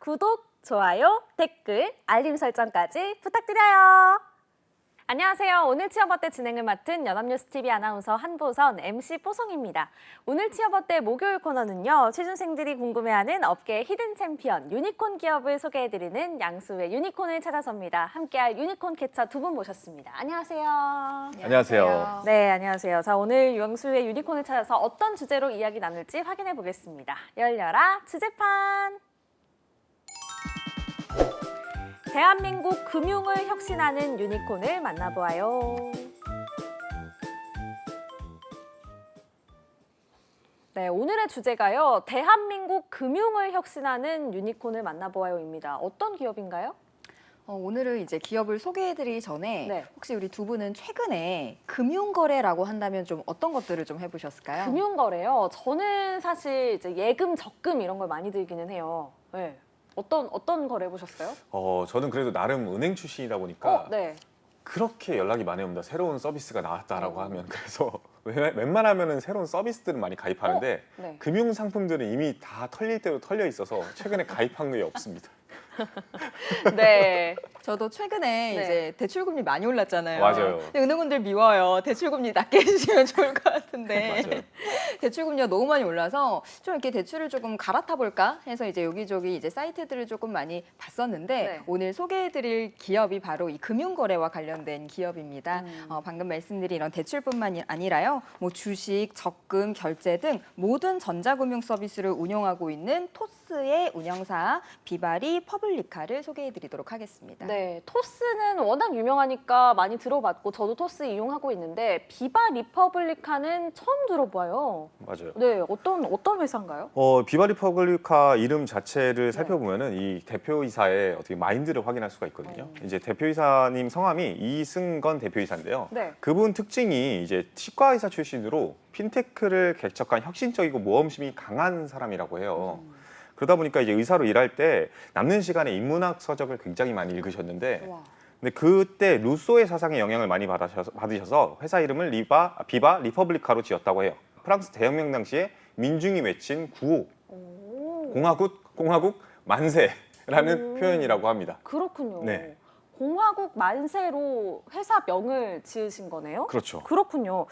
구독, 좋아요, 댓글, 알림 설정까지 부탁드려요. 안녕하세요. 오늘 취업어때 진행을 맡은 연합뉴스TV 아나운서 한보선, MC 뽀송입니다. 오늘 취업어때 목요일 코너는요. 취준생들이 궁금해하는 업계의 히든 챔피언, 유니콘 기업을 소개해드리는 양수의 유니콘을 찾아섭니다. 함께할 유니콘 캐쳐 두 분 모셨습니다. 안녕하세요. 안녕하세요. 네, 안녕하세요. 자, 오늘 양수의 유니콘을 찾아서 어떤 주제로 이야기 나눌지 확인해 보겠습니다. 열려라 주제판! 대한민국 금융을 혁신하는 유니콘을 만나보아요. 네, 오늘의 주제가요. 대한민국 금융을 혁신하는 유니콘을 만나보아요입니다. 어떤 기업인가요? 오늘은 이제 기업을 소개해드리기 전에 네. 혹시 우리 두 분은 최근에 금융거래라고 한다면 좀 어떤 것들을 좀 해보셨을까요? 금융거래요. 저는 사실 이제 예금, 적금 이런 걸 많이 들기는 해요. 네. 어떤 거래 해보셨어요? 저는 그래도 나름 은행 출신이다 보니까 네. 그렇게 연락이 많이 옵니다. 새로운 서비스가 나왔다라고 하면. 그래서 웬만하면 새로운 서비스들은 많이 가입하는데 네. 금융 상품들은 이미 다 털릴 대로 털려 있어서 최근에 가입한 게 없습니다. 네. 저도 최근에 네. 이제 대출금리 많이 올랐잖아요. 맞아요. 근데 은행분들 미워요. 대출금리 낮게 해주시면 좋을 것 같은데. 맞아요. 대출금리가 너무 많이 올라서 좀 이렇게 대출을 조금 갈아타 볼까 해서 이제 여기저기 이제 사이트들을 조금 많이 봤었는데 네. 오늘 소개해드릴 기업이 바로 이 금융거래와 관련된 기업입니다. 방금 말씀드린 이런 대출뿐만 아니라요, 뭐 주식, 적금, 결제 등 모든 전자금융 서비스를 운영하고 있는 토스의 운영사 비바리 퍼블리카를 소개해드리도록 하겠습니다. 네, 토스는 워낙 유명하니까 많이 들어봤고 저도 토스 이용하고 있는데 비바 리퍼블리카는 처음 들어봐요. 맞아요. 네, 어떤 회사인가요? 비바 리퍼블리카 이름 자체를 살펴보면은 이 대표이사의 어떻게 마인드를 확인할 수가 있거든요. 이제 대표이사님 성함이 이승건 대표이사인데요. 네. 그분 특징이 이제 치과의사 출신으로 핀테크를 개척한 혁신적이고 모험심이 강한 사람이라고 해요. 그러다 보니까 이제 의사로 일할 때 남는 시간에 인문학 서적을 굉장히 많이 읽으셨는데, 와. 근데 그때 루소의 사상에 영향을 많이 받으셔서 회사 이름을 비바 리퍼블리카로 지었다고 해요. 프랑스 대혁명 당시에 민중이 외친 구호, 오, 공화국 만세라는 표현이라고 합니다. 그렇군요. 네. 공화국 만세로 회사명을 지으신 거네요? 그렇죠. 그렇군요.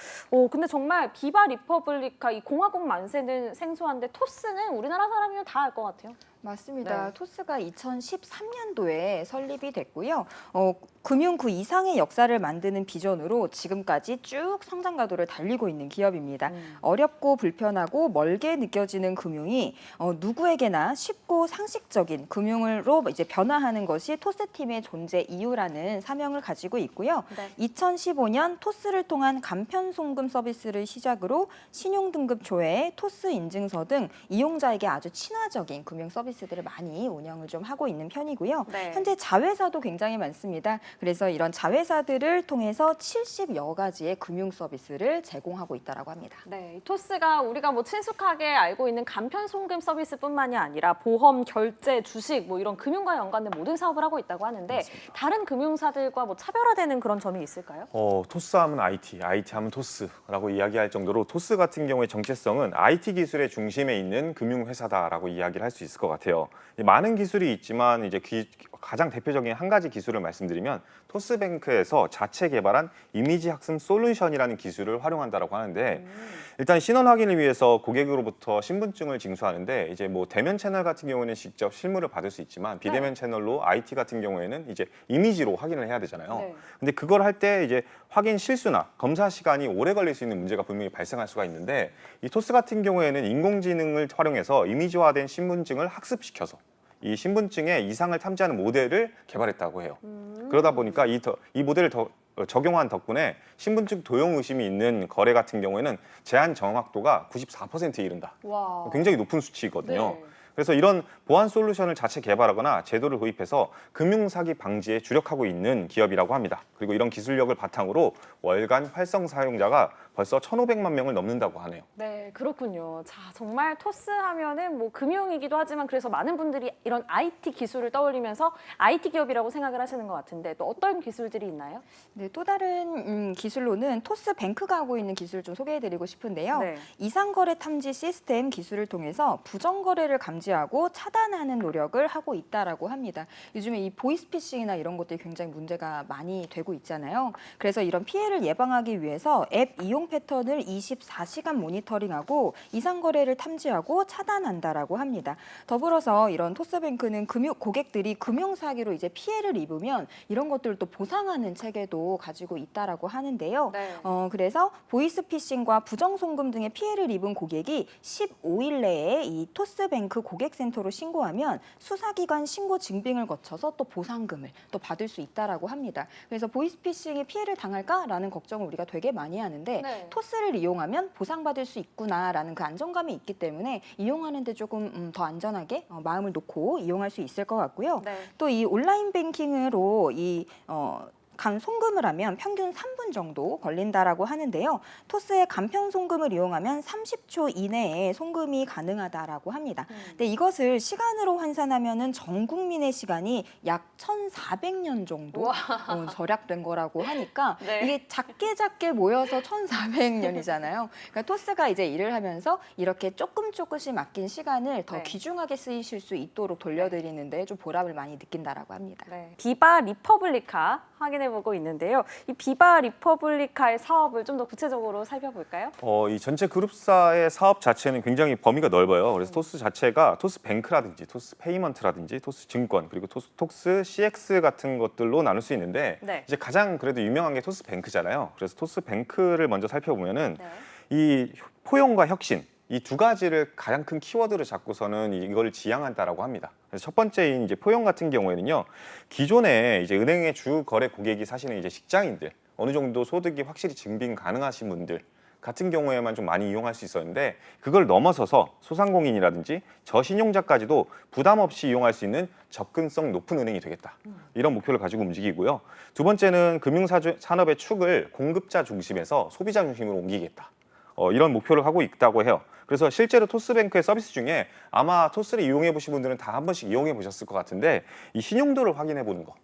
근데 정말 비바 리퍼블리카 이 공화국 만세는 생소한데 토스는 우리나라 사람이면 다 알 것 같아요. 맞습니다. 네. 토스가 2013년도에 설립이 됐고요. 금융 그 이상의 역사를 만드는 비전으로 지금까지 쭉 성장 가도를 달리고 있는 기업입니다. 어렵고 불편하고 멀게 느껴지는 금융이 누구에게나 쉽고 상식적인 금융으로 이제 변화하는 것이 토스팀의 존재 이유라는 사명을 가지고 있고요. 네. 2015년 토스를 통한 간편 송금 서비스를 시작으로 신용등급 조회, 토스 인증서 등 이용자에게 아주 친화적인 금융 서비스들을 많이 운영을 좀 하고 있는 편이고요. 네. 현재 자회사도 굉장히 많습니다. 그래서 이런 자회사들을 통해서 70여 가지의 금융 서비스를 제공하고 있다고 합니다. 네, 이 토스가 우리가 뭐 친숙하게 알고 있는 간편 송금 서비스뿐만이 아니라 보험, 결제, 주식 뭐 이런 금융과 연관된 모든 사업을 하고 있다고 하는데 다른 금융사들과 뭐 차별화되는 그런 점이 있을까요? 토스 하면 IT 하면 토스라고 이야기할 정도로 토스 같은 경우의 정체성은 IT 기술의 중심에 있는 금융회사다라고 이야기를 할 수 있을 것 같아요. 많은 기술이 있지만 이제 가장 대표적인 한 가지 기술을 말씀드리면 토스뱅크에서 자체 개발한 이미지 학습 솔루션이라는 기술을 활용한다라고 하는데 일단 신원 확인을 위해서 고객으로부터 신분증을 징수하는데 이제 뭐 대면 채널 같은 경우에는 직접 실물을 받을 수 있지만 비대면 채널로 IT 같은 경우에는 이제 이미지로 확인을 해야 되잖아요. 네. 근데 그걸 할 때 이제 확인 실수나 검사 시간이 오래 걸릴 수 있는 문제가 분명히 발생할 수가 있는데 이 토스 같은 경우에는 인공지능을 활용해서 이미지화된 신분증을 학습시켜서 이 신분증의 이상을 탐지하는 모델을 개발했다고 해요. 그러다 보니까 이 모델을 적용한 덕분에 신분증 도용 의심이 있는 거래 같은 경우에는 제한 정확도가 94%에 이른다. 와. 굉장히 높은 수치거든요. 네. 그래서 이런 보안 솔루션을 자체 개발하거나 제도를 도입해서 금융사기 방지에 주력하고 있는 기업이라고 합니다. 그리고 이런 기술력을 바탕으로 월간 활성 사용자가 벌써 1,500만 명을 넘는다고 하네요. 네, 그렇군요. 자, 정말 토스 하면은 뭐 금융이기도 하지만 그래서 많은 분들이 이런 IT 기술을 떠올리면서 IT 기업이라고 생각을 하시는 것 같은데 또 어떤 기술들이 있나요? 네, 또 다른 기술로는 토스뱅크가 하고 있는 기술을 좀 소개해드리고 싶은데요. 네. 이상거래 탐지 시스템 기술을 통해서 부정거래를 감지하고 차단하는 노력을 하고 있다라고 합니다. 요즘에 이 보이스피싱이나 이런 것들이 굉장히 문제가 많이 되고 있잖아요. 그래서 이런 피해를 예방하기 위해서 앱 이용 패턴을 24시간 모니터링하고 이상거래를 탐지하고 차단한다라고 합니다. 더불어서 이런 토스뱅크는 고객들이 금융사기로 이제 피해를 입으면 이런 것들을 또 보상하는 체계도 가지고 있다라고 하는데요. 네. 그래서 보이스피싱과 부정송금 등의 피해를 입은 고객이 15일 내에 이 토스뱅크 고객센터로 신고하면 수사기관 신고 증빙을 거쳐서 또 보상금을 또 받을 수 있다라고 합니다. 그래서 보이스피싱에 피해를 당할까라는 걱정을 우리가 되게 많이 하는데 네. 토스를 이용하면 보상받을 수 있구나라는 그 안정감이 있기 때문에 이용하는데 조금 더 안전하게 마음을 놓고 이용할 수 있을 것 같고요. 네. 또 이 온라인 뱅킹으로 간 송금을 하면 평균 3분 정도 걸린다라고 하는데요. 토스의 간편 송금을 이용하면 30초 이내에 송금이 가능하다라고 합니다. 근데 이것을 시간으로 환산하면은 전 국민의 시간이 약 1,400년 정도 절약된 거라고 하니까 네. 이게 작게 모여서 1,400년이잖아요. 그러니까 토스가 이제 일을 하면서 이렇게 조금씩 아낀 시간을 더 네. 귀중하게 쓰이실 수 있도록 돌려드리는데 좀 보람을 많이 느낀다라고 합니다. 네. 비바 리퍼블리카 확인해보고 있는데요. 이 비바 리퍼블리카의 사업을 좀 더 구체적으로 살펴볼까요? 이 전체 그룹사의 사업 자체는 굉장히 범위가 넓어요. 그래서 토스 자체가 토스뱅크라든지 토스페이먼트라든지 토스증권 그리고 토스 CX 같은 것들로 나눌 수 있는데 네. 이제 가장 그래도 유명한 게 토스뱅크잖아요. 그래서 토스뱅크를 먼저 살펴보면은 네. 이 포용과 혁신 이 두 가지를 가장 큰 키워드로 잡고서는 이걸 지향한다라고 합니다. 그래서 첫 번째인 이제 포용 같은 경우에는요, 기존에 이제 은행의 주 거래 고객이 사실은 이제 직장인들, 어느 정도 소득이 확실히 증빙 가능하신 분들 같은 경우에만 좀 많이 이용할 수 있었는데 그걸 넘어서서 소상공인이라든지 저신용자까지도 부담 없이 이용할 수 있는 접근성 높은 은행이 되겠다. 이런 목표를 가지고 움직이고요. 두 번째는 금융산업의 축을 공급자 중심에서 소비자 중심으로 옮기겠다. 이런 목표를 하고 있다고 해요. 그래서 실제로 토스뱅크의 서비스 중에 아마 토스를 이용해 보신 분들은 다 한 번씩 이용해 보셨을 것 같은데 이 신용도를 확인해 보는 거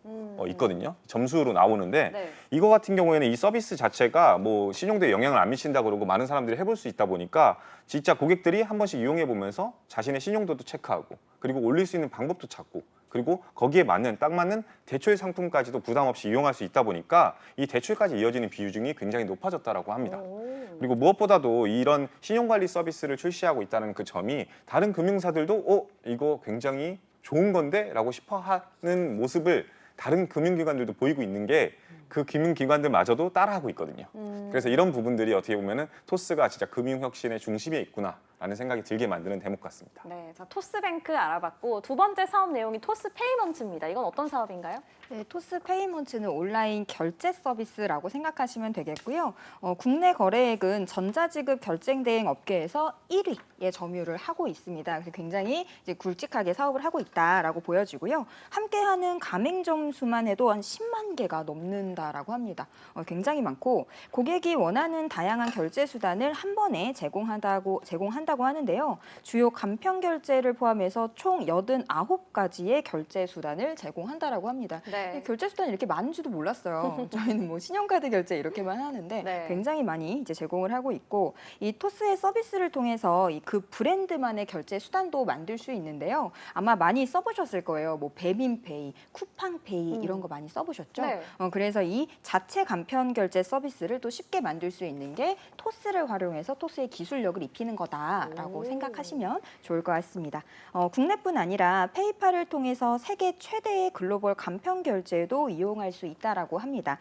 있거든요. 점수로 나오는데 네. 이거 같은 경우에는 이 서비스 자체가 뭐 신용도에 영향을 안 미친다 그러고 많은 사람들이 해볼 수 있다 보니까 진짜 고객들이 한 번씩 이용해 보면서 자신의 신용도도 체크하고 그리고 올릴 수 있는 방법도 찾고 그리고 거기에 딱 맞는 대출 상품까지도 부담 없이 이용할 수 있다 보니까 이 대출까지 이어지는 비중이 굉장히 높아졌다라고 합니다. 그리고 무엇보다도 이런 신용관리 서비스를 출시하고 있다는 그 점이 다른 금융사들도 이거 굉장히 좋은 건데? 라고 싶어하는 모습을 다른 금융기관들도 보이고 있는 게 그 금융기관들마저도 따라하고 있거든요. 그래서 이런 부분들이 어떻게 보면은 토스가 진짜 금융혁신의 중심에 있구나라는 생각이 들게 만드는 대목 같습니다. 네, 자, 토스뱅크 알아봤고 두 번째 사업 내용이 토스페이먼트입니다. 이건 어떤 사업인가요? 네, 토스페이먼트는 온라인 결제 서비스라고 생각하시면 되겠고요. 국내 거래액은 전자지급 결제대행 업계에서 1위의 점유를 하고 있습니다. 그래서 굉장히 이제 굵직하게 사업을 하고 있다라고 보여지고요. 함께하는 가맹점 수만 해도 한 10만 개가 넘는다라고 합니다. 굉장히 많고 고객이 원하는 다양한 결제 수단을 한 번에 제공한다고 하는데요. 주요 간편 결제를 포함해서 총 89가지의 결제 수단을 제공한다라고 합니다. 네. 결제 수단이 이렇게 많은지도 몰랐어요. 저희는 뭐 신용카드 결제 이렇게만 하는데 네. 굉장히 많이 이제 제공을 하고 있고 이 토스의 서비스를 통해서 그 브랜드만의 결제 수단도 만들 수 있는데요. 아마 많이 써보셨을 거예요. 뭐 배민페이, 쿠팡페이 이런 거 많이 써보셨죠? 네. 그래서 이 자체 간편 결제 서비스를 또 쉽게 만들 수 있는 게 토스를 활용해서 토스의 기술력을 입히는 거다라고 생각하시면 좋을 것 같습니다. 국내뿐 아니라 페이팔을 통해서 세계 최대의 글로벌 간편 결제도 이용할 수 있다라고 합니다.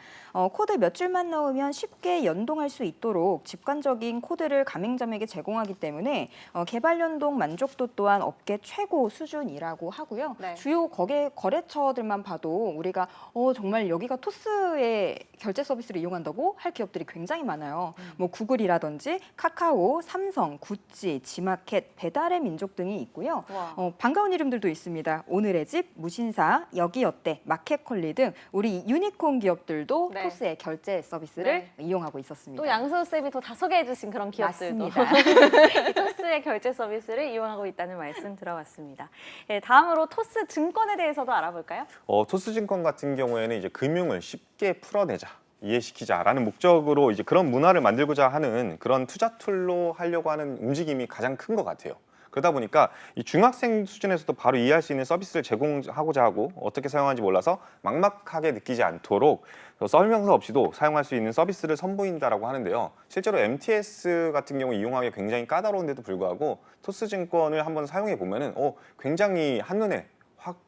코드 몇 줄만 넣으면 쉽게 연동할 수 있도록 직관적인 코드를 가맹점에게 제공하기 때문에 개발 연동 만족도 또한 업계 최고 수준이라고 하고요. 네. 주요 거래처들만 봐도 우리가 정말 여기가 토스의 결제 서비스를 이용한다고 할 기업들이 굉장히 많아요. 뭐 구글이라든지 카카오, 삼성, 구찌, 홈페이지, 지마켓, 배달의 민족 등이 있고요. 와. 반가운 이름들도 있습니다. 오늘의 집, 무신사, 여기 어때, 마켓컬리 등 우리 유니콘 기업들도 네. 토스의 결제 서비스를 네. 이용하고 있었습니다. 또 양서우 쌤이 더 다 소개해주신 그런 기업들도 맞습니다. 이 토스의 결제 서비스를 이용하고 있다는 말씀 들어봤습니다. 예, 다음으로 토스 증권에 대해서도 알아볼까요? 토스증권 같은 경우에는 이제 금융을 쉽게 풀어내자, 이해시키자라는 목적으로 이제 그런 문화를 만들고자 하는 그런 투자 툴로 하려고 하는 움직임이 가장 큰 것 같아요. 그러다 보니까 이 중학생 수준에서도 바로 이해할 수 있는 서비스를 제공하고자 하고 어떻게 사용하는지 몰라서 막막하게 느끼지 않도록 설명서 없이도 사용할 수 있는 서비스를 선보인다라고 하는데요. 실제로 MTS 같은 경우 이용하기 굉장히 까다로운데도 불구하고 토스증권을 한번 사용해 보면은 굉장히 한눈에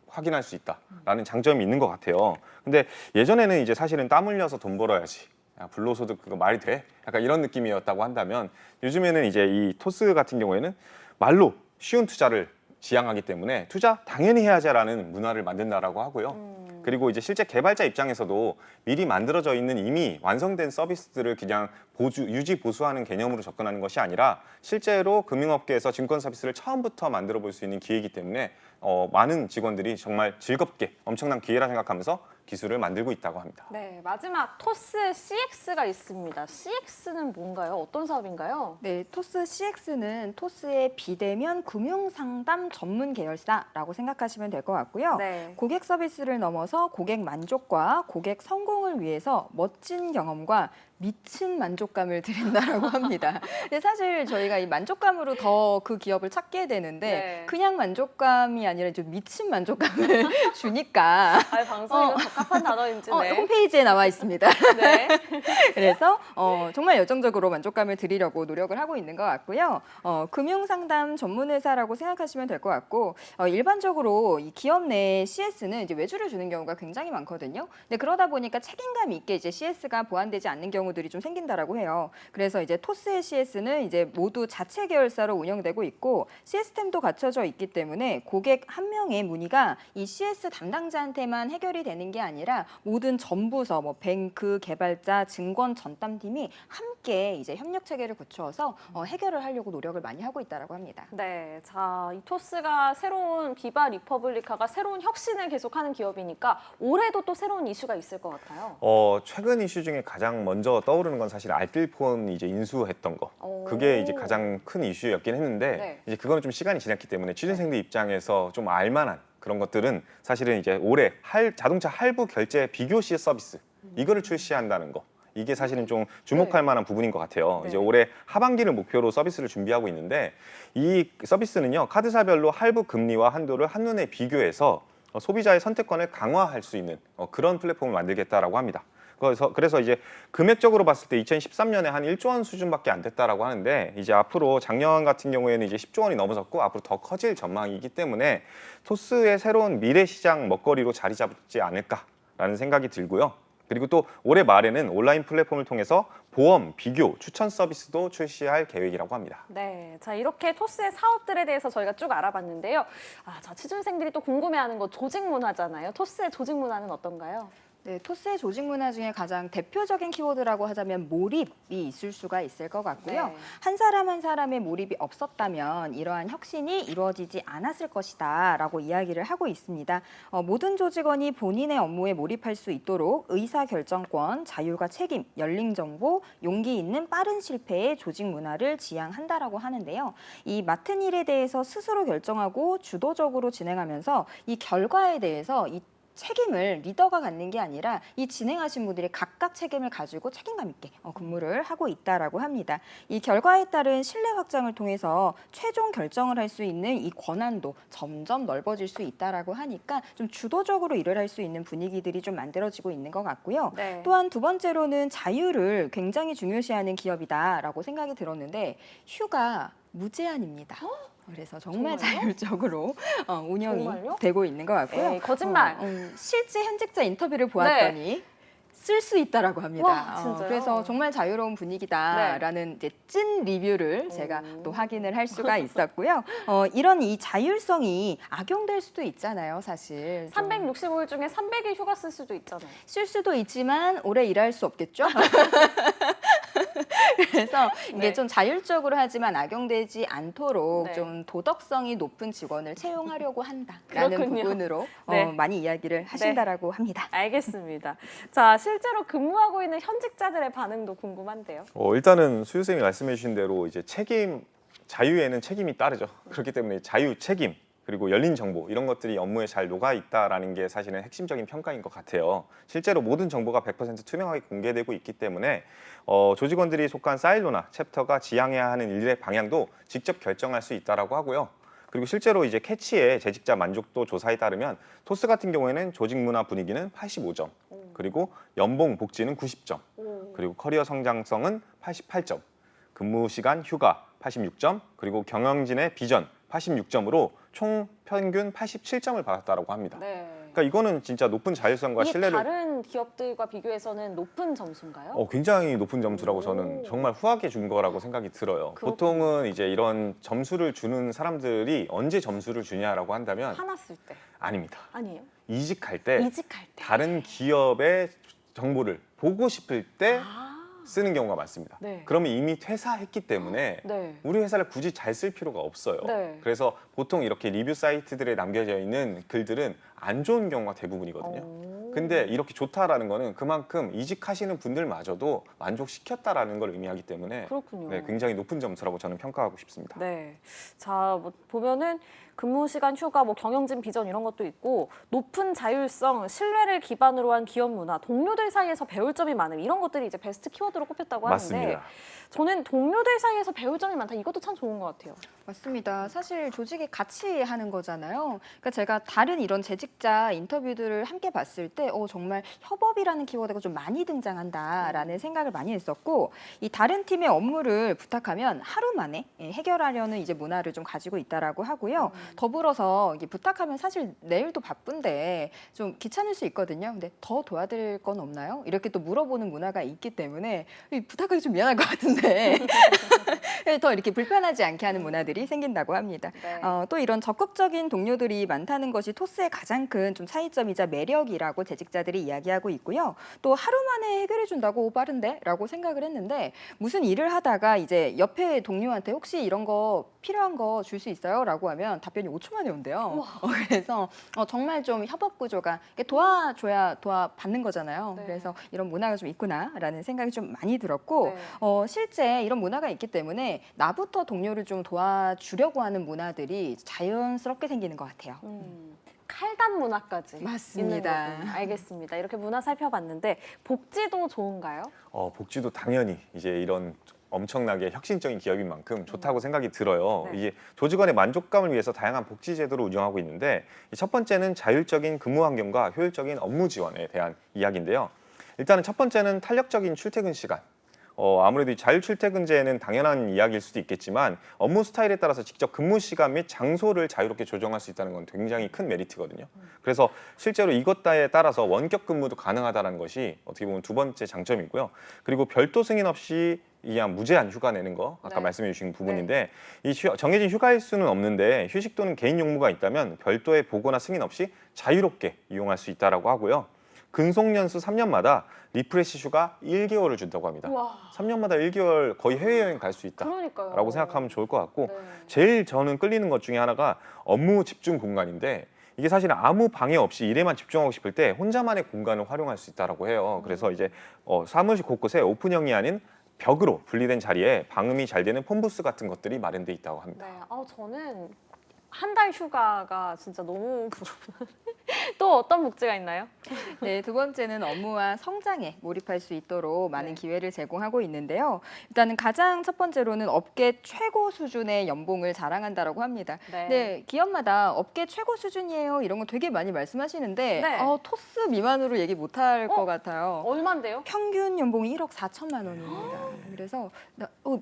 확인할 수 있다라는 장점이 있는 것 같아요. 근데 예전에는 이제 사실은 땀 흘려서 돈 벌어야지, 야, 불로소득 그거 말이 돼? 약간 이런 느낌이었다고 한다면 요즘에는 이제 이 토스 같은 경우에는 말로 쉬운 투자를 지향하기 때문에 투자 당연히 해야지라는 문화를 만든다라고 하고요. 그리고 이제 실제 개발자 입장에서도 미리 만들어져 있는 이미 완성된 서비스들을 그냥 유지 보수하는 개념으로 접근하는 것이 아니라 실제로 금융업계에서 증권 서비스를 처음부터 만들어 볼 수 있는 기회이기 때문에 많은 직원들이 정말 즐겁게 엄청난 기회라 생각하면서 기술을 만들고 있다고 합니다. 네, 마지막 토스 CX가 있습니다. CX는 뭔가요? 어떤 사업인가요? 네, 토스 CX는 토스의 비대면 금융상담 전문 계열사라고 생각하시면 될 것 같고요. 네. 고객 서비스를 넘어서 고객 만족과 고객 성공을 위해서 멋진 경험과 미친 만족감을 드린다라고 합니다. 근데 사실 저희가 이 만족감으로 더 그 기업을 찾게 되는데 네. 그냥 만족감이 아니라 좀 미친 만족감을 주니까 방송이가 적합한 단어인지네. 홈페이지에 나와 있습니다. 네. 그래서 정말 열정적으로 만족감을 드리려고 노력을 하고 있는 것 같고요. 금융상담 전문회사라고 생각하시면 될 것 같고 일반적으로 이 기업 내 CS는 이제 외주를 주는 경우가 굉장히 많거든요. 근데 그러다 보니까 책임감 있게 이제 CS가 보완되지 않는 경우들이 좀 생긴다라고 해요. 그래서 이제 토스의 CS는 이제 모두 자체 계열사로 운영되고 있고 시스템도 갖춰져 있기 때문에 고객 한 명의 문의가 이 CS 담당자한테만 해결이 되는 게 아니라 모든 전부서, 뱅크, 개발자, 증권 전담팀이 함께 이제 협력 체계를 갖추어서 해결을 하려고 노력을 많이 하고 있다라고 합니다. 네, 자, 이 토스가 새로운 비바 리퍼블리카가 새로운 혁신을 계속하는 기업이니까 올해도 또 새로운 이슈가 있을 것 같아요. 최근 이슈 중에 가장 먼저 떠오르는 건 사실 알뜰폰 이제 인수했던 거. 그게 이제 가장 큰 이슈였긴 했는데 네. 이제 그거는 좀 시간이 지났기 때문에 취준생들 입장에서 좀 알만한 그런 것들은 사실은 이제 올해 자동차 할부 결제 비교 시 서비스 이거를 출시한다는 거. 이게 사실은 좀 주목할 만한 부분인 것 같아요. 네. 이제 올해 하반기를 목표로 서비스를 준비하고 있는데 이 서비스는요 카드사별로 할부 금리와 한도를 한눈에 비교해서 소비자의 선택권을 강화할 수 있는 그런 플랫폼을 만들겠다라고 합니다. 그래서 이제 금액적으로 봤을 때 2013년에 한 1조 원 수준밖에 안 됐다라고 하는데 이제 앞으로 작년 같은 경우에는 이제 10조 원이 넘어섰고 앞으로 더 커질 전망이기 때문에 토스의 새로운 미래 시장 먹거리로 자리 잡지 않을까라는 생각이 들고요. 그리고 또 올해 말에는 온라인 플랫폼을 통해서 보험, 비교, 추천 서비스도 출시할 계획이라고 합니다. 네, 자 이렇게 토스의 사업들에 대해서 저희가 쭉 알아봤는데요. 자 취준생들이 또 궁금해하는 거 조직 문화잖아요. 토스의 조직 문화는 어떤가요? 네, 토스의 조직 문화 중에 가장 대표적인 키워드라고 하자면 몰입이 있을 수가 있을 것 같고요. 네. 한 사람 한 사람의 몰입이 없었다면 이러한 혁신이 이루어지지 않았을 것이다 라고 이야기를 하고 있습니다. 모든 조직원이 본인의 업무에 몰입할 수 있도록 의사결정권, 자율과 책임, 열린 정보, 용기 있는 빠른 실패의 조직 문화를 지향한다라고 하는데요. 이 맡은 일에 대해서 스스로 결정하고 주도적으로 진행하면서 이 결과에 대해서 이 책임을 리더가 갖는 게 아니라 이 진행하신 분들이 각각 책임을 가지고 책임감 있게 근무를 하고 있다라고 합니다. 이 결과에 따른 신뢰 확장을 통해서 최종 결정을 할 수 있는 이 권한도 점점 넓어질 수 있다라고 하니까 좀 주도적으로 일을 할 수 있는 분위기들이 좀 만들어지고 있는 것 같고요. 네. 또한 두 번째로는 자유를 굉장히 중요시하는 기업이다라고 생각이 들었는데 휴가 무제한입니다. 그래서 정말 정말요? 자율적으로 운영이 정말요? 되고 있는 것 같고요. 에이, 거짓말. 실제 현직자 인터뷰를 보았더니 쓸 수 있다라고 합니다. 와, 진짜요? 그래서 정말 자유로운 분위기다라는 이제 찐 리뷰를 제가 또 확인을 할 수가 있었고요. 이런 이 자율성이 악용될 수도 있잖아요, 사실. 365일 중에 300일 휴가 쓸 수도 있잖아요. 쓸 수도 있지만 오래 일할 수 없겠죠. 그래서 이게 네. 좀 자율적으로 하지만 악용되지 않도록 네. 좀 도덕성이 높은 직원을 채용하려고 한다라는 그렇군요. 부분으로 네. 많이 이야기를 하신다라고 합니다. 알겠습니다. 자, 실제로 근무하고 있는 현직자들의 반응도 궁금한데요. 일단은 수유 쌤이 말씀해 주신 대로 이제 자유에는 책임이 따르죠. 그렇기 때문에 자유, 책임, 그리고 열린 정보 이런 것들이 업무에 잘 녹아 있다라는 게 사실은 핵심적인 평가인 것 같아요. 실제로 모든 정보가 100% 투명하게 공개되고 있기 때문에 조직원들이 속한 사일로나 챕터가 지향해야 하는 일의 방향도 직접 결정할 수 있다라고 하고요. 그리고 실제로 이제 캐치의 재직자 만족도 조사에 따르면 토스 같은 경우에는 조직 문화 분위기는 85점, 그리고 연봉 복지는 90점, 그리고 커리어 성장성은 88점, 근무 시간 휴가 86점, 그리고 경영진의 비전 86점으로 총 평균 87점을 받았다라고 합니다. 네. 그러니까 이거는 진짜 높은 자율성과 이게 신뢰를 다른 기업들과 비교해서는 높은 점수인가요? 굉장히 높은 점수라고 오. 저는 정말 후하게 준 거라고 생각이 들어요. 그렇군요. 보통은 이제 이런 점수를 주는 사람들이 언제 점수를 주냐라고 한다면 화났을 때. 아닙니다. 아니에요? 이직할 때 이직할 때. 다른 기업의 정보를 보고 싶을 때 아, 쓰는 경우가 많습니다. 네. 그러면 이미 퇴사했기 때문에 네. 우리 회사를 굳이 잘 쓸 필요가 없어요. 네. 그래서 보통 이렇게 리뷰 사이트들에 남겨져 있는 글들은 안 좋은 경우가 대부분이거든요. 오. 근데 이렇게 좋다라는 거는 그만큼 이직하시는 분들마저도 만족시켰다라는 걸 의미하기 때문에 그렇군요. 네, 굉장히 높은 점수라고 저는 평가하고 싶습니다. 네. 자, 뭐 보면은 근무 시간 휴가, 뭐 경영진 비전 이런 것도 있고 높은 자율성, 신뢰를 기반으로 한 기업 문화, 동료들 사이에서 배울 점이 많음 이런 것들이 이제 베스트 키워드로 꼽혔다고 하는데 맞습니다. 저는 동료들 사이에서 배울 점이 많다 이것도 참 좋은 것 같아요. 맞습니다. 사실 조직이 같이 하는 거잖아요. 그러니까 제가 다른 이런 재직자 인터뷰들을 함께 봤을 때 정말 협업이라는 키워드가 좀 많이 등장한다라는 생각을 많이 했었고 이 다른 팀의 업무를 부탁하면 하루 만에 해결하려는 이제 문화를 좀 가지고 있다라고 하고요. 더불어서 이게 부탁하면 사실 내일도 바쁜데 좀 귀찮을 수 있거든요. 근데 더 도와드릴 건 없나요? 이렇게 또 물어보는 문화가 있기 때문에 부탁하기 좀 미안할 것 같은데 더 이렇게 불편하지 않게 하는 문화들이 생긴다고 합니다. 네. 또 이런 적극적인 동료들이 많다는 것이 토스의 가장 큰 좀 차이점이자 매력이라고 재직자들이 이야기하고 있고요. 또 하루 만에 해결해 준다고 빠른데? 라고 생각을 했는데 무슨 일을 하다가 이제 옆에 동료한테 혹시 이런 거 필요한 거 줄 수 있어요? 라고 하면 답변이 5초 만에 온대요. 그래서 정말 좀 협업 구조가 도와줘야 도와받는 거잖아요. 네. 그래서 이런 문화가 좀 있구나라는 생각이 좀 많이 들었고 네. 실제 이런 문화가 있기 때문에 나부터 동료를 좀 도와주려고 하는 문화들이 자연스럽게 생기는 것 같아요. 칼담 문화까지 맞습니다. 있는 거군요. 알겠습니다. 이렇게 문화 살펴봤는데 복지도 좋은가요? 복지도 당연히 이제 이런 엄청나게 혁신적인 기업인 만큼 좋다고 생각이 들어요. 네. 이게 조직원의 만족감을 위해서 다양한 복지 제도를 운영하고 있는데 첫 번째는 자율적인 근무 환경과 효율적인 업무 지원에 대한 이야기인데요. 일단은 첫 번째는 탄력적인 출퇴근 시간. 아무래도 이 자율 출퇴근제는 당연한 이야기일 수도 있겠지만 업무 스타일에 따라서 직접 근무 시간 및 장소를 자유롭게 조정할 수 있다는 건 굉장히 큰 메리트거든요. 그래서 실제로 이것에 따라서 원격 근무도 가능하다는 것이 어떻게 보면 두 번째 장점이고요. 그리고 별도 승인 없이 그냥 무제한 휴가 내는 거 아까 네. 말씀해 주신 부분인데 이 정해진 휴가일 수는 없는데 휴식 또는 개인 용무가 있다면 별도의 보고나 승인 없이 자유롭게 이용할 수 있다라고 하고요. 근속연수 3년마다 리프레시 휴가 1개월을 준다고 합니다. 우와. 3년마다 1개월 거의 해외여행 갈 수 그러니까요. 있다라고 생각하면 좋을 것 같고 네. 제일 저는 끌리는 것 중에 하나가 업무 집중 공간인데 이게 사실 아무 방해 없이 일에만 집중하고 싶을 때 혼자만의 공간을 활용할 수 있다라고 해요. 그래서 이제 사무실 곳곳에 오픈형이 아닌 벽으로 분리된 자리에 방음이 잘 되는 폰부스 같은 것들이 마련돼 있다고 합니다. 네. 저는 한 달 휴가가 진짜 너무 부럽다. 또 어떤 복지가 있나요? 네, 두 번째는 업무와 성장에 몰입할 수 있도록 많은 네. 기회를 제공하고 있는데요. 일단은 가장 첫 번째로는 업계 최고 수준의 연봉을 자랑한다라고 합니다. 네. 네, 기업마다 업계 최고 수준이에요. 이런 거 되게 많이 말씀하시는데 네. 토스 미만으로 얘기 못할 것 같아요. 얼만데요? 평균 연봉이 1억 4천만 원입니다. 그래서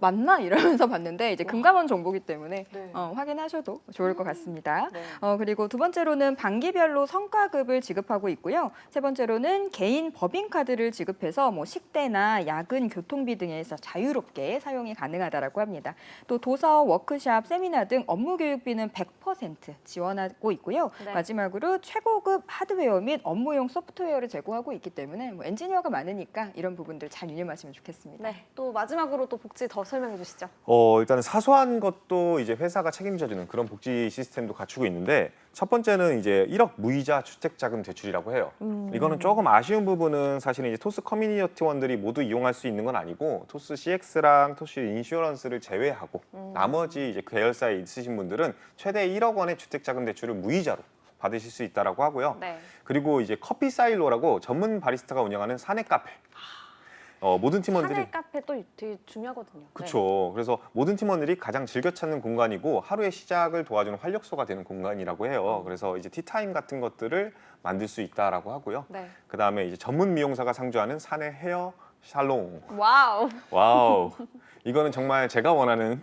맞나 이러면서 봤는데 이제 금감원 정보기 때문에 네. 확인하셔도 좋을 것 같습니다. 네. 그리고 두 번째로는 반기별로 성과 추가급을 지급하고 있고요. 세 번째로는 개인 법인카드를 지급해서 뭐 식대나 야근, 교통비 등에서 자유롭게 사용이 가능하다라고 합니다. 또 도서, 워크샵, 세미나 등 업무 교육비는 100% 지원하고 있고요. 네. 마지막으로 최고급 하드웨어 및 업무용 소프트웨어를 제공하고 있기 때문에 뭐 엔지니어가 많으니까 이런 부분들 잘 유념하시면 좋겠습니다. 네, 또 마지막으로 또 복지 더 설명해 주시죠. 일단은 사소한 것도 이제 회사가 책임져주는 그런 복지 시스템도 갖추고 있는데 첫 번째는 이제 1억 무이자 주택자금 대출이라고 해요. 이거는 조금 아쉬운 부분은 사실은 이제 토스 커뮤니티원들이 모두 이용할 수 있는 건 아니고 토스 CX랑 토스 인슈어런스를 제외하고 나머지 이제 계열사에 있으신 분들은 최대 1억 원의 주택자금 대출을 무이자로 받으실 수 있다라고 하고요. 네. 그리고 이제 커피 사일로라고 전문 바리스타가 운영하는 사내 카페. 모든 팀원들이 사내 카페 또 되게 중요하거든요. 그렇죠. 그래서 모든 팀원들이 가장 즐겨 찾는 공간이고 하루의 시작을 도와주는 활력소가 되는 공간이라고 해요. 그래서 이제 티타임 같은 것들을 만들 수 있다라고 하고요. 네. 그다음에 이제 전문 미용사가 상주하는 사내 헤어 살롱. 와우. 와우. 이거는 정말 제가 원하는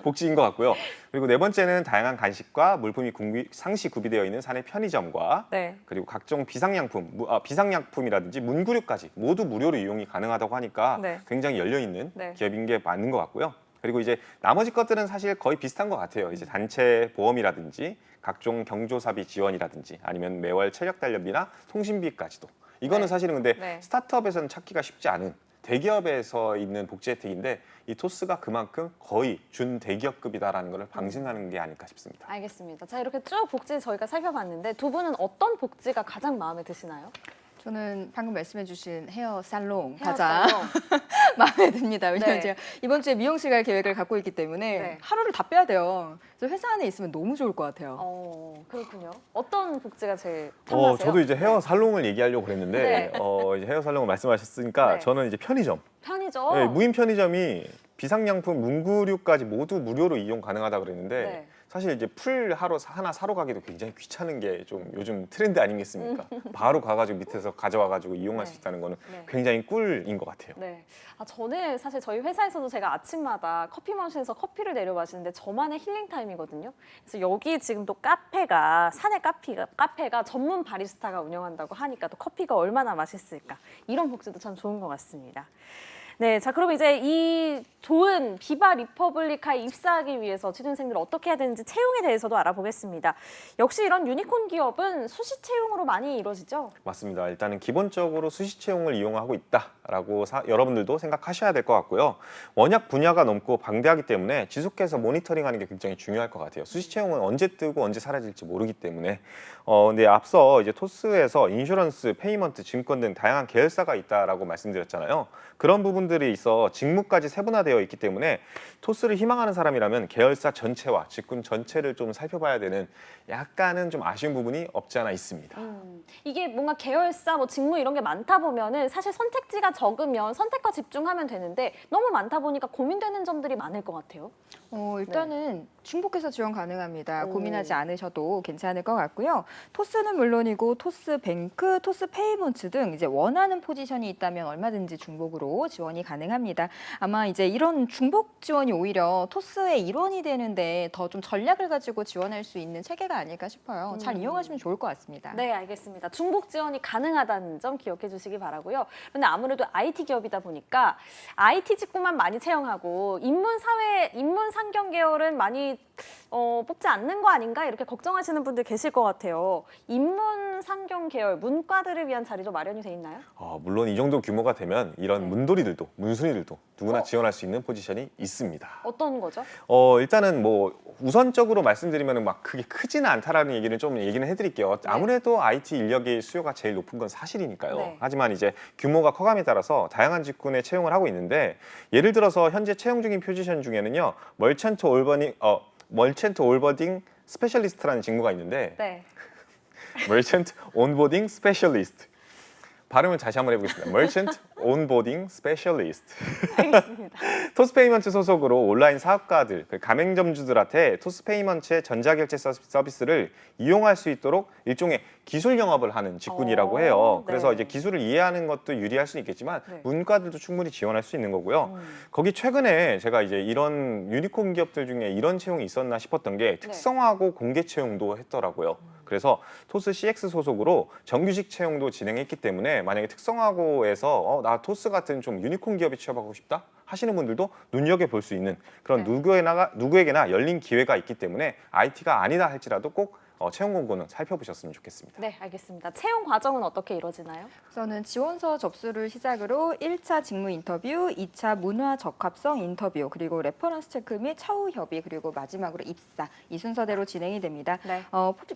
복지인 것 같고요. 그리고 네 번째는 다양한 간식과 물품이 상시 구비되어 있는 사내 편의점과 네. 그리고 각종 비상약품이라든지 문구류까지 모두 무료로 이용이 가능하다고 하니까 네. 굉장히 열려 있는 네. 기업인 게 맞는 것 같고요. 그리고 이제 나머지 것들은 사실 거의 비슷한 것 같아요. 이제 단체 보험이라든지 각종 경조사비 지원이라든지 아니면 매월 체력 단련비나 통신비까지도. 이거는 네. 사실은 근데 네. 스타트업에서는 찾기가 쉽지 않은 대기업에서 있는 복지 혜택인데 이 토스가 그만큼 거의 준 대기업급이다라는 것을 방증하는 게 아닐까 싶습니다. 알겠습니다. 자, 이렇게 쭉 복지 저희가 살펴봤는데 두 분은 어떤 복지가 가장 마음에 드시나요? 저는 방금 말씀해주신 헤어 살롱 헤어 가장 살롱. 마음에 듭니다. 왜냐면 네. 제가 이번 주에 미용실 갈 계획을 갖고 있기 때문에 네. 하루를 다 빼야 돼요. 그래서 회사 안에 있으면 너무 좋을 것 같아요. 그렇군요. 어떤 복지가 제일 탐나세요? 저도 이제 헤어 살롱을 얘기하려고 그랬는데 네. 이제 헤어 살롱을 말씀하셨으니까 네. 저는 이제 편의점, 편의점. 네, 무인 편의점이 비상약품, 문구류까지 모두 무료로 이용 가능하다 그랬는데 네. 사실 이제 풀 하나 사러 가기도 굉장히 귀찮은 게 좀 요즘 트렌드 아니겠습니까? 바로 가가지고 밑에서 가져와가지고 이용할 네. 수 있다는 거는 네. 굉장히 꿀인 것 같아요. 네. 저는 사실 저희 회사에서도 제가 아침마다 커피 머신에서 커피를 내려 마시는데 저만의 힐링 타임이거든요. 그래서 여기 지금 또 카페가 사내 카페가 전문 바리스타가 운영한다고 하니까 또 커피가 얼마나 맛있을까. 이런 복지도 참 좋은 것 같습니다. 네, 자 그럼 이제 이 좋은 비바 리퍼블리카에 입사하기 위해서 취준생들 어떻게 해야 되는지 채용에 대해서도 알아보겠습니다. 역시 이런 유니콘 기업은 수시 채용으로 많이 이루어지죠? 맞습니다. 일단은 기본적으로 수시 채용을 이용하고 있다라고 여러분들도 생각하셔야 될 것 같고요. 워낙 분야가 넓고 방대하기 때문에 지속해서 모니터링하는 게 굉장히 중요할 것 같아요. 수시 채용은 언제 뜨고 언제 사라질지 모르기 때문에. 근데 앞서 이제 토스에서 인슈런스, 페이먼트, 증권 등 다양한 계열사가 있다라고 말씀드렸잖아요. 그런 부분들이 있어 직무까지 세분화되어 있기 때문에 토스를 희망하는 사람이라면 계열사 전체와 직군 전체를 좀 살펴봐야 되는 약간은 좀 아쉬운 부분이 없지 않아 있습니다. 이게 뭔가 계열사, 뭐 직무 이런 게 많다 보면은 사실 선택지가 적으면 선택과 집중하면 되는데 너무 많다 보니까 고민되는 점들이 많을 것 같아요. 일단은 중복해서 지원 가능합니다. 오. 고민하지 않으셔도 괜찮을 것 같고요. 토스는 물론이고 토스뱅크, 토스페이먼트 등 이제 원하는 포지션이 있다면 얼마든지 중복으로 지원이 가능합니다. 아마 이제 이런 중복 지원이 오히려 토스의 일원이 되는데 더 좀 전략을 가지고 지원할 수 있는 체계가 아닐까 싶어요. 잘 이용하시면 좋을 것 같습니다. 네, 알겠습니다. 중복 지원이 가능하다는 점 기억해 주시기 바라고요. 그런데 아무래도 IT 기업이다 보니까 IT 직군만 많이 채용하고 인문 상경 계열은 많이 뽑지 않는 거 아닌가 이렇게 걱정하시는 분들 계실 것 같아요. 인문 상경 계열 문과들을 위한 자리도 마련이 돼 있나요? 물론 이 정도 규모가 되면 이런 네. 문돌이들도 문순이들도 누구나 지원할 수 있는 포지션이 있습니다. 어떤 거죠? 일단은 뭐 우선적으로 말씀드리면 막 그게 크지는 않다라는 얘기는 해드릴게요. 아무래도 IT 인력의 수요가 제일 높은 건 사실이니까요. 네. 하지만 이제 규모가 커감에 따라서 다양한 직군에 채용을 하고 있는데 예를 들어서 현재 채용 중인 포지션 중에는요, 멀천트 올버딩 스페셜리스트라는 직무가 있는데 네. 멀천트 온보딩 스페셜리스트. 발음을 다시 한번 해보겠습니다. Merchant Onboarding Specialist. 알겠습니다. 토스페이먼트 소속으로 온라인 사업가들, 가맹점주들한테 토스페이먼트의 전자결제 서비스를 이용할 수 있도록 일종의 기술 영업을 하는 직군이라고 해요. 그래서 네. 이제 기술을 이해하는 것도 유리할 수 있겠지만 네. 문과들도 충분히 지원할 수 있는 거고요. 거기 최근에 제가 이제 이런 유니콘 기업들 중에 이런 채용이 있었나 싶었던 게 특성화고 공개 채용도 했더라고요. 그래서 토스 CX 소속으로 정규직 채용도 진행했기 때문에 만약에 특성화고에서 나 토스 같은 좀 유니콘 기업에 취업하고 싶다 하시는 분들도 눈여겨볼 수 있는 그런 네. 누구에게나 열린 기회가 있기 때문에 IT가 아니다 할지라도 꼭 채용 공고는 살펴보셨으면 좋겠습니다. 네, 알겠습니다. 채용 과정은 어떻게 이루어지나요? 우선은 지원서 접수를 시작으로 1차 직무 인터뷰, 2차 문화 적합성 인터뷰, 그리고 레퍼런스 체크 및 차후 협의, 그리고 마지막으로 입사 이 순서대로 진행이 됩니다. 네.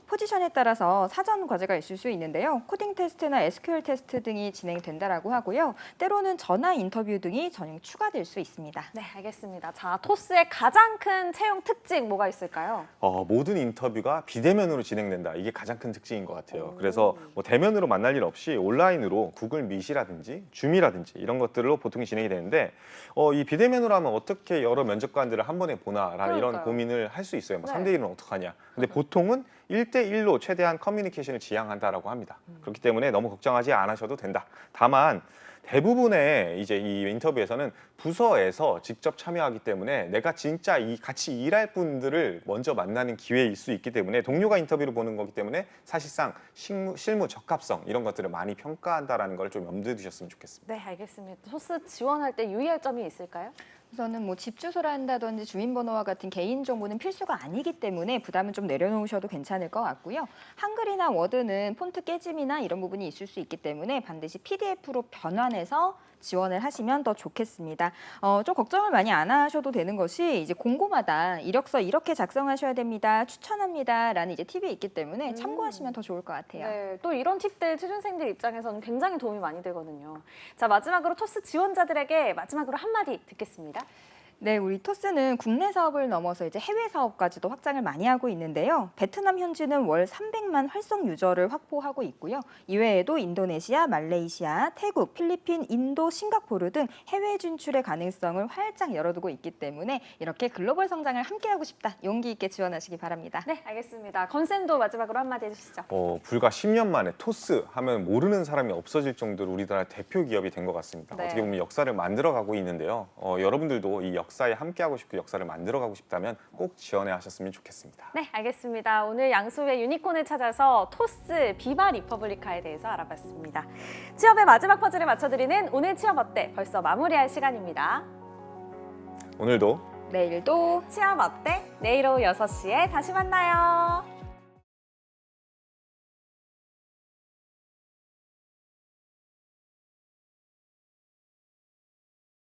포지션에 따라서 사전 과제가 있을 수 있는데요. 코딩 테스트나 SQL 테스트 등이 진행된다라고 하고요. 때로는 전화 인터뷰 등이 전형 추가될 수 있습니다. 네, 알겠습니다. 자, 토스의 가장 큰 채용 특징 뭐가 있을까요? 모든 인터뷰가 비대면으로 진행된다. 이게 가장 큰 특징인 것 같아요. 오. 그래서 뭐 대면으로 만날 일 없이 온라인으로 구글 미시라든지 줌이라든지 이런 것들로 보통 진행이 되는데 이 비대면으로 하면 어떻게 여러 면접관들을 한 번에 보나라는 이런 그러니까요. 고민을 할 수 있어요. 뭐 네. 3대 1은 어떡하냐. 근데 보통은 1대1로 최대한 커뮤니케이션을 지향한다라고 합니다. 그렇기 때문에 너무 걱정하지 않으셔도 된다. 다만 대부분의 이제 이 인터뷰에서는 부서에서 직접 참여하기 때문에 내가 진짜 같이 일할 분들을 먼저 만나는 기회일 수 있기 때문에 동료가 인터뷰를 보는 거기 때문에 사실상 실무 적합성 이런 것들을 많이 평가한다라는 걸 좀 염두에 두셨으면 좋겠습니다. 네, 알겠습니다. 토스 지원할 때 유의할 점이 있을까요? 우선은 뭐 집 주소를 한다든지 주민번호와 같은 개인 정보는 필수가 아니기 때문에 부담은 좀 내려놓으셔도 괜찮을 것 같고요. 한글이나 워드는 폰트 깨짐이나 이런 부분이 있을 수 있기 때문에 반드시 PDF로 변환해서 지원을 하시면 더 좋겠습니다. 좀 걱정을 많이 안 하셔도 되는 것이 이제 공고마다 이력서 이렇게 작성하셔야 됩니다. 추천합니다라는 이제 팁이 있기 때문에 참고하시면 더 좋을 것 같아요. 네, 또 이런 팁들 취준생들 입장에서는 굉장히 도움이 많이 되거든요. 자, 마지막으로 토스 지원자들에게 마지막으로 한마디 듣겠습니다. 네, 우리 토스는 국내 사업을 넘어서 이제 해외 사업까지도 확장을 많이 하고 있는데요. 베트남 현지는 월 300만 활성 유저를 확보하고 있고요. 이외에도 인도네시아, 말레이시아, 태국, 필리핀, 인도, 싱가포르 등 해외 진출의 가능성을 활짝 열어두고 있기 때문에 이렇게 글로벌 성장을 함께하고 싶다. 용기 있게 지원하시기 바랍니다. 네, 알겠습니다. 건쌤도 마지막으로 한마디 해주시죠. 불과 10년 만에 토스 하면 모르는 사람이 없어질 정도로 우리나라 대표 기업이 된 것 같습니다. 네. 어떻게 보면 역사를 만들어가고 있는데요. 여러분들도 이 역사에 함께하고 싶고 역사를 만들어가고 싶다면 꼭 지원해 하셨으면 좋겠습니다. 네, 알겠습니다. 오늘 양수의 유니콘을 찾아서 토스, 비바 리퍼블리카에 대해서 알아봤습니다. 취업의 마지막 퍼즐을 맞춰드리는 오늘 취업 어때? 벌써 마무리할 시간입니다. 오늘도 내일도 취업 어때? 내일 오후 6시에 다시 만나요.